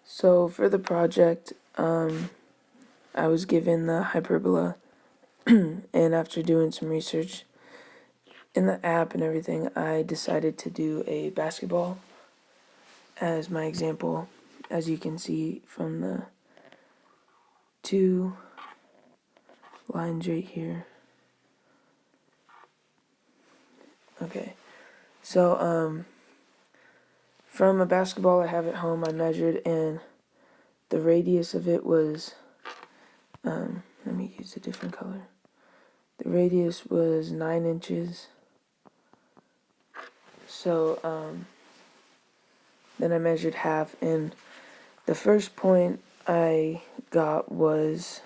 So for the project, I was given the hyperbola, and after doing some research in the app and everything, I decided to do a basketball as my example, as you can see from the two lines right here. Okay, so from a basketball I have at home, I measured, and the radius of it was, let me use a different color. The radius was 9 inches. So then I measured half, and the first point I got was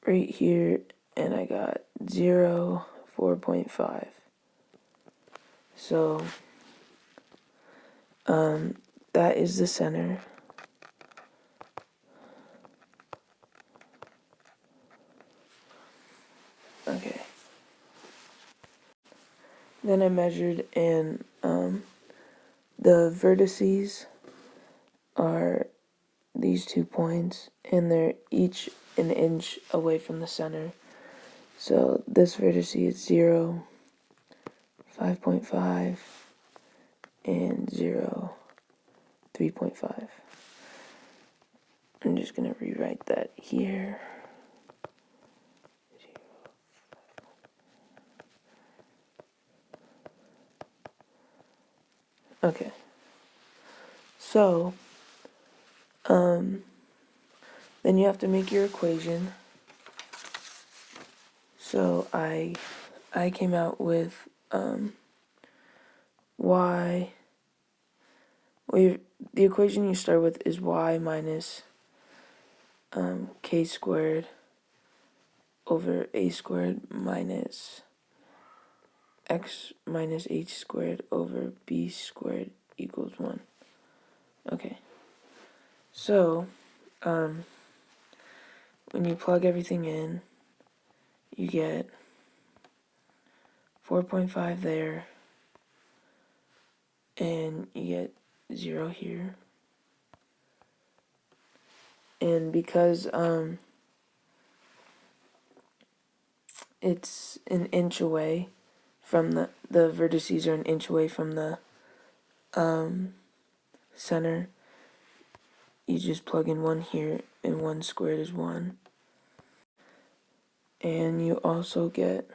right here, and I got 0, 4.5. So that is the center. Okay. Then I measured, and the vertices are these 2 points, and they're each an inch away from the center. So this vertex is 0, 5.5, and 0, 3.5. I'm just going to rewrite that here. Okay. So, then you have to make your equation. So I came out with y. Well, the equation you start with is y minus k squared over a squared minus x minus h squared over b squared equals 1. Okay. So, when you plug everything in, you get 4.5 there, and you get 0 here. And because it's an inch away from the vertices are an inch away from the center, you just plug in 1 here, and 1 squared is 1. And you also get,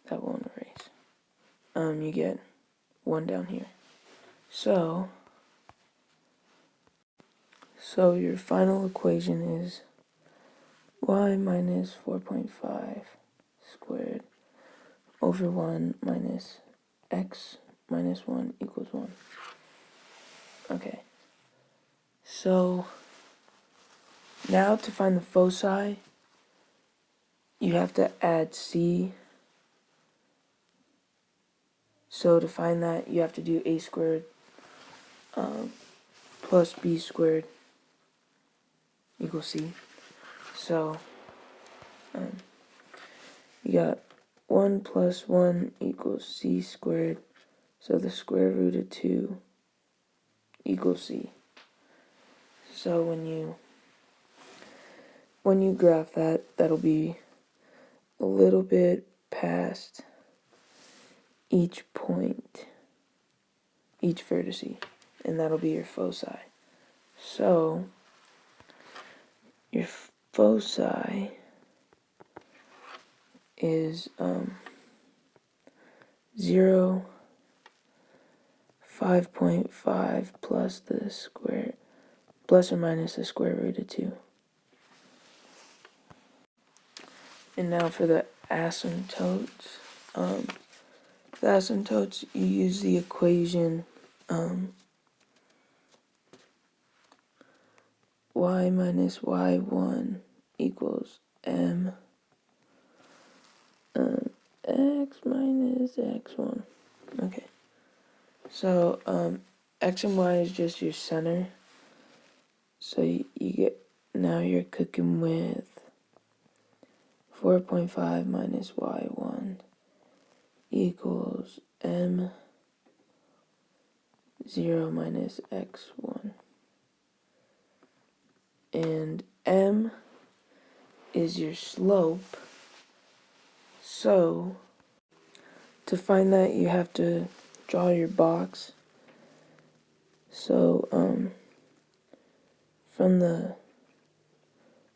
that won't erase, you get 1 down here. So your final equation is y minus 4.5 squared over 1 minus x minus 1 equals 1. Okay. So now to find the foci, you have to add c. So to find that, you have to do a squared plus b squared equals c. So you got 1 plus 1 equals c squared. So the square root of 2 equals c. So when you graph that, that'll be a little bit past each point, each vertice, and that'll be your foci. So your foci is 0, 5.5 plus the square, plus or minus the square root of 2. And now for the asymptotes. The asymptotes, you use the equation y minus y1 equals m x minus x1. Okay. So x and y is just your center. So you get, now you're cooking with 4.5 minus y1 equals m 0 minus x1. And m is your slope. So to find that, you have to draw your box. So from the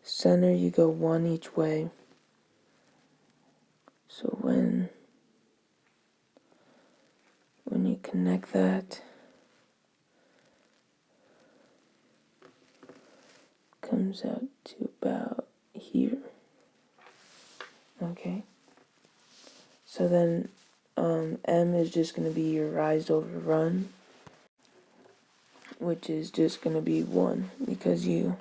center you go 1 each way. So when you connect that, comes out to about here. Okay. So then m is just going to be your rise over run, which is just going to be 1 because you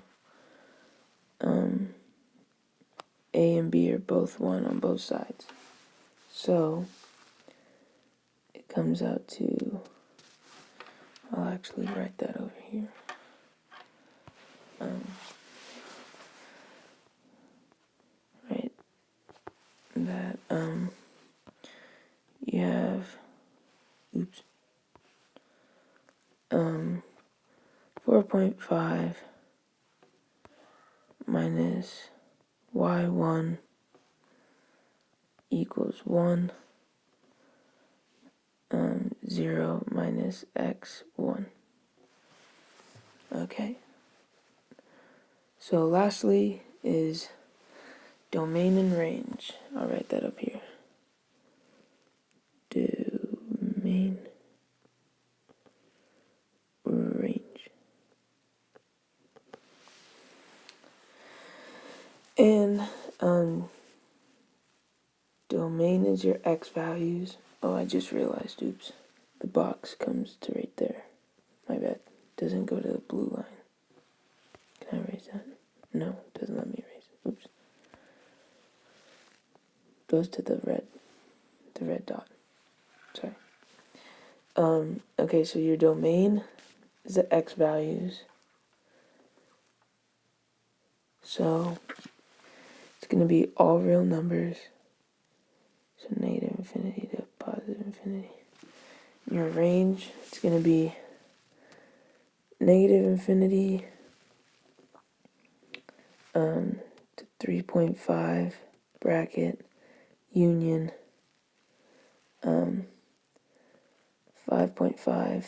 A and B are both 1 on both sides. So it comes out to, I'll actually write that over here. Right, that you have 4.5 minus y1 equals 1, 0 minus x1. Okay. So lastly is domain and range. I'll write that up here. Domain, range. And domain is your x values. Oh, I just realized, oops. The box comes to right there. My bad. Doesn't go to the blue line. Can I erase that? No, it doesn't let me erase it. Oops. Goes to the red dot. Sorry. Okay, so your domain is the x values. So it's going to be all real numbers. So negative infinity to positive infinity. Your range, it's going to be negative infinity to 3.5 bracket union 5.5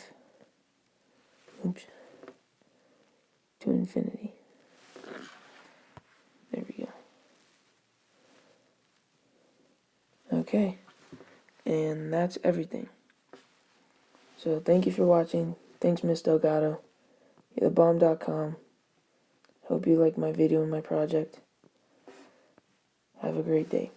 to infinity. There we go. Okay, and that's everything. So thank you for watching. Thanks, Miss Delgado. You're thebomb.com. Hope you like my video and my project. Have a great day.